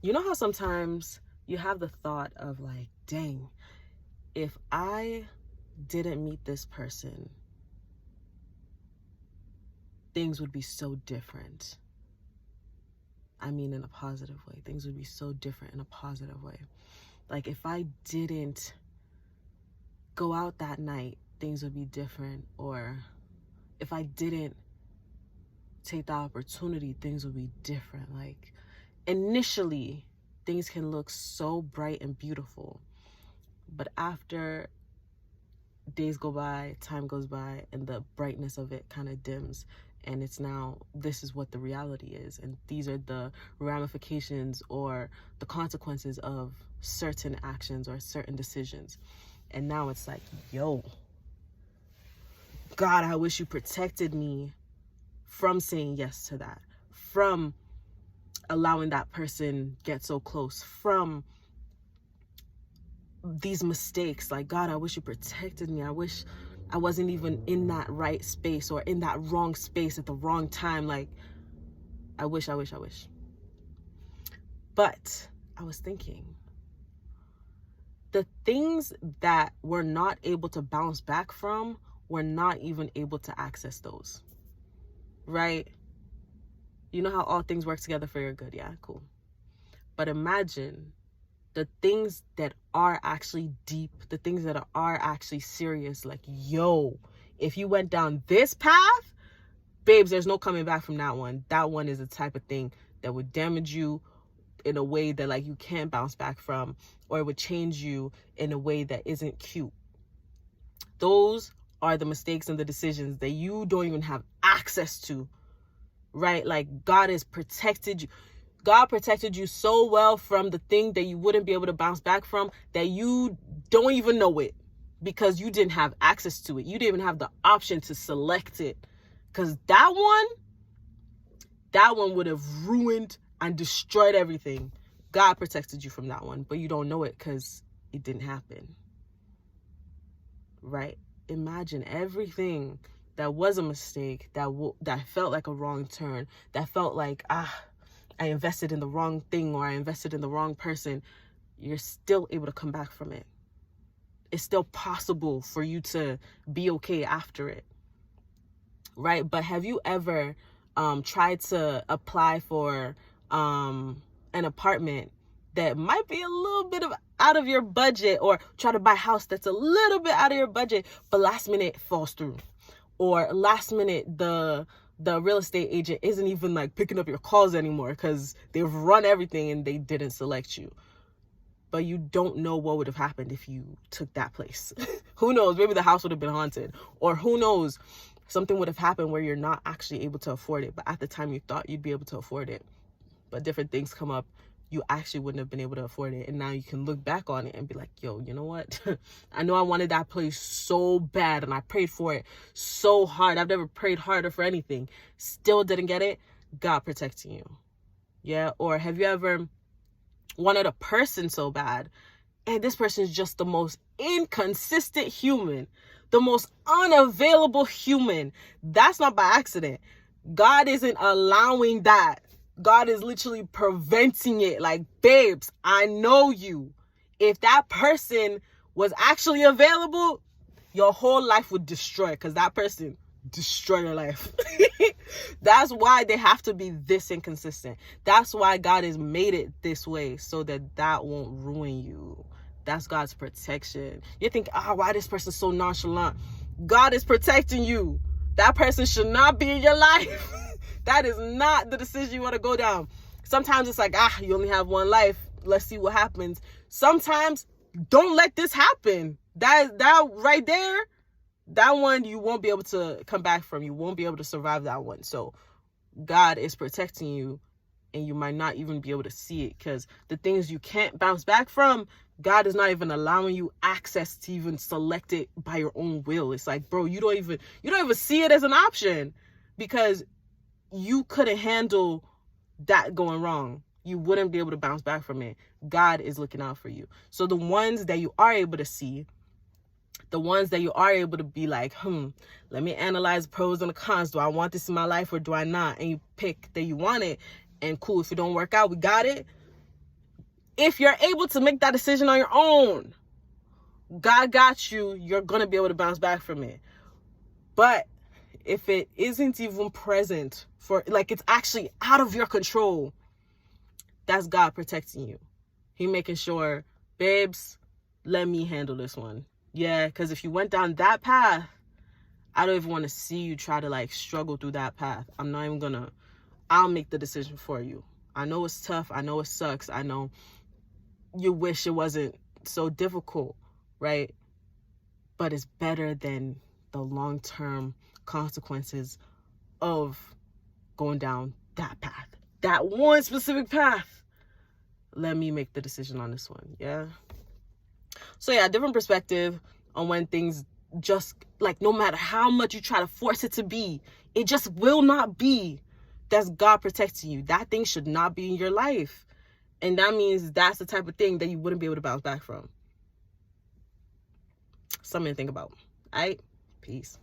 You know how sometimes you have the thought of like, dang, if I didn't meet this person, things would be so different. I mean, in a positive way. Things would be so different in a positive way. Like, if I didn't go out that night, things would be different. Or if I didn't take the opportunity, things would be different. Like, initially, things can look so bright and beautiful. But after days go by, time goes by, and the brightness of it kind of dims. And it's now, this is what the reality is. And these are the ramifications or the consequences of certain actions or certain decisions. And now it's like, yo, God, I wish you protected me from saying yes to that, from allowing that person get so close, from these mistakes. Like, God, I wish you protected me. I wish I wasn't even in that right space or in that wrong space at the wrong time. Like, I wish. But I was thinking, the things that we're not able to bounce back from, we're not even able to access those, right? You know how all things work together for your good. Yeah, cool. But imagine the things that are actually deep, the things that are actually serious. Like, yo, if you went down this path, babes, there's no coming back from that one. That one is the type of thing that would damage you in a way that like you can't bounce back from, or it would change you in a way that isn't cute. Those are the mistakes and the decisions that you don't even have access to, right? Like, God has protected you. God protected you so well from the thing that you wouldn't be able to bounce back from that you don't even know it, because you didn't have access to it. You didn't even have the option to select it, because that one would have ruined and destroyed everything. God protected you from that one, but you don't know it because it didn't happen, right? Imagine everything that was a mistake, that felt like a wrong turn, that felt like, I invested in the wrong thing, or I invested in the wrong person. You're still able to come back from it. It's still possible for you to be okay after it, right? But have you ever tried to apply for an apartment that might be a little bit out of your budget, or try to buy a house that's a little bit out of your budget, but last minute falls through, or last minute the real estate agent isn't even like picking up your calls anymore because they've run everything and they didn't select you? But you don't know what would have happened if you took that place. Who knows? Maybe the house would have been haunted, or who knows, something would have happened where you're not actually able to afford it, but at the time you thought you'd be able to afford it. But different things come up, you actually wouldn't have been able to afford it. And now you can look back on it and be like, yo, you know what? I know I wanted that place so bad and I prayed for it so hard. I've never prayed harder for anything. Still didn't get it. God protecting you. Yeah. Or have you ever wanted a person so bad, and this person is just the most inconsistent human, the most unavailable human? That's not by accident. God isn't allowing that. God is literally preventing it. Like, babes, I know you. If that person was actually available, your whole life would destroy, because that person destroy your life. That's why they have to be this inconsistent. That's why God has made it this way, so that won't ruin you. That's God's protection. You think, why this person's so nonchalant? God is protecting you. That person should not be in your life. That is not the decision you want to go down. Sometimes it's like, you only have one life. Let's see what happens. Sometimes, don't let this happen. That right there, that one you won't be able to come back from. You won't be able to survive that one. So God is protecting you, and you might not even be able to see it, because the things you can't bounce back from, God is not even allowing you access to even select it by your own will. It's like, bro, you don't even see it as an option, because you couldn't handle that going wrong. You wouldn't be able to bounce back from it. God is looking out for you. So the ones that you are able to see, the ones that you are able to be like, let me analyze the pros and the cons. Do I want this in my life or do I not? And you pick that you want it, and cool. If it don't work out, we got it. If you're able to make that decision on your own, God got you. You're going to be able to bounce back from it. But if it isn't even present, for like it's actually out of your control, that's God protecting you. He making sure, babes, let me handle this one. Yeah, because if you went down that path, I don't even want to see you try to like struggle through that path. I'm not even gonna, I'll make the decision for you. I know it's tough. I know it sucks. I know you wish it wasn't so difficult, right? But it's better than the long-term consequences of going down that path. That one specific path. Let me make the decision on this one, yeah? So yeah, different perspective on when things just, like, no matter how much you try to force it to be, it just will not be. That's God protecting you. That thing should not be in your life. And that means that's the type of thing that you wouldn't be able to bounce back from. Something to think about. All right? Peace.